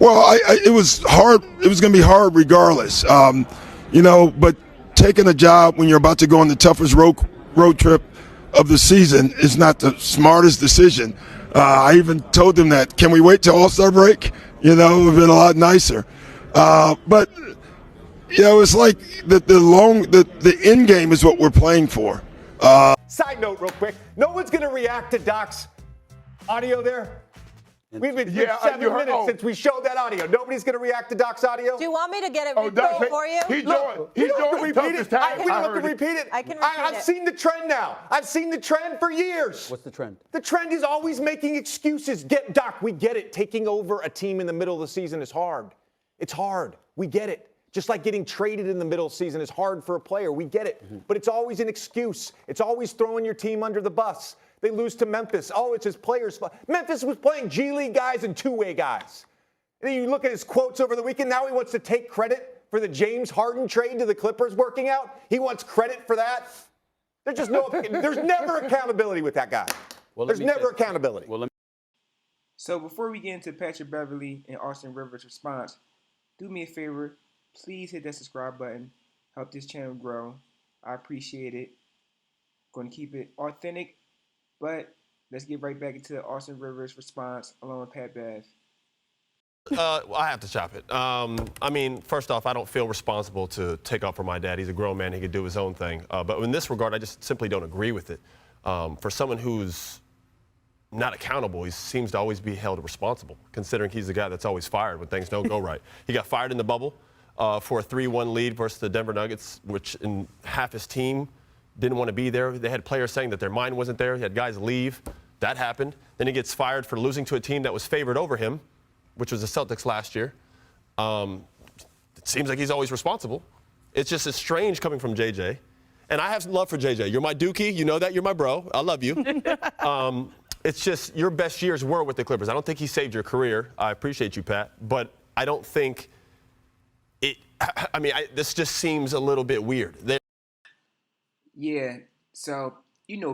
Well, it was hard. It was going to be hard regardless. But taking a job when you're about to go on the toughest road trip of the season is not the smartest decision. I even told them that. Can we wait till All-Star break? It would have been a lot nicer. But it's like the end game is what we're playing for. Side note, real quick. No one's going to react to Doc's audio there. We've been here 7 minutes since we showed that audio. Nobody's going to react to Doc's audio? Do you want me to get it repeated for you? We don't have to repeat it. I can repeat it. I've seen the trend now. I've seen the trend for years. What's the trend? The trend is always making excuses. Doc, we get it. Taking over a team in the middle of the season is hard. It's hard. We get it. Just like getting traded in the middle of the season is hard for a player. We get it. But it's always an excuse. It's always throwing your team under the bus. They lose to Memphis. Oh, it's his players' fault. Memphis was playing G League guys and two-way guys. And then you look at his quotes over the weekend. Now he wants to take credit for the James Harden trade to the Clippers working out. He wants credit for that. There's never accountability with that guy. There's never accountability. So before we get into Patrick Beverly and Austin Rivers' response, do me a favor. Please hit that subscribe button. Help this channel grow. I appreciate it. Going to keep it authentic. But let's get right back into Austin Rivers' response along with Pat Bev. I have to chop it. First off, I don't feel responsible to take up for my dad. He's a grown man. He could do his own thing. But in this regard, I just simply don't agree with it. For someone who's not accountable, he seems to always be held responsible, considering he's the guy that's always fired when things don't go right. He got fired in the bubble for a 3-1 lead versus the Denver Nuggets, which in half his team didn't want to be there. They had players saying that their mind wasn't there. He had guys leave. That happened. Then he gets fired for losing to a team that was favored over him, which was the Celtics last year. It seems like he's always responsible. It's just as strange coming from JJ. And I have some love for JJ. You're my dookie. You know that. You're my bro. I love you. It's just your best years were with the Clippers. I don't think he saved your career. I appreciate you, Pat. But I don't think this just seems a little bit weird. Yeah, so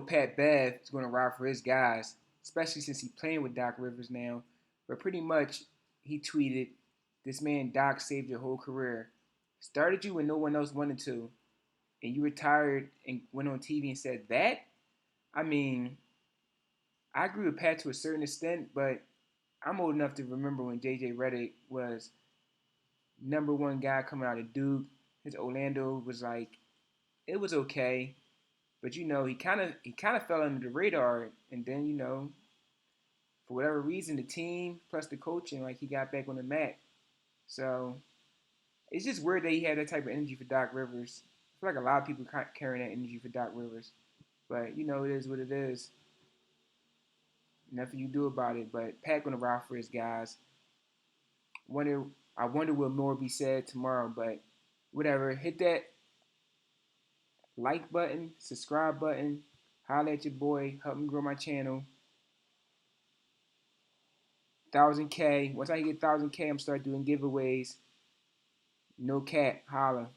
Pat Bev is going to ride for his guys, especially since he's playing with Doc Rivers now. But pretty much, he tweeted, "This man Doc saved your whole career. Started you when no one else wanted to, and you retired and went on TV and said that." I agree with Pat to a certain extent, but I'm old enough to remember when J.J. Reddick was #1 guy coming out of Duke. His Orlando was it was okay, but he kind of fell under the radar, and then for whatever reason, the team plus the coaching, he got back on the mat. So it's just weird that he had that type of energy for Doc Rivers. I feel like a lot of people carrying that energy for Doc Rivers, but it is what it is. Nothing you do about it. But Pat gonna ride for his guys. I wonder what more will be said tomorrow, but whatever. Hit that like button, subscribe button, holla at your boy, help me grow my channel. 1,000K. Once I get 1,000K, I'm start doing giveaways. No cap, holla.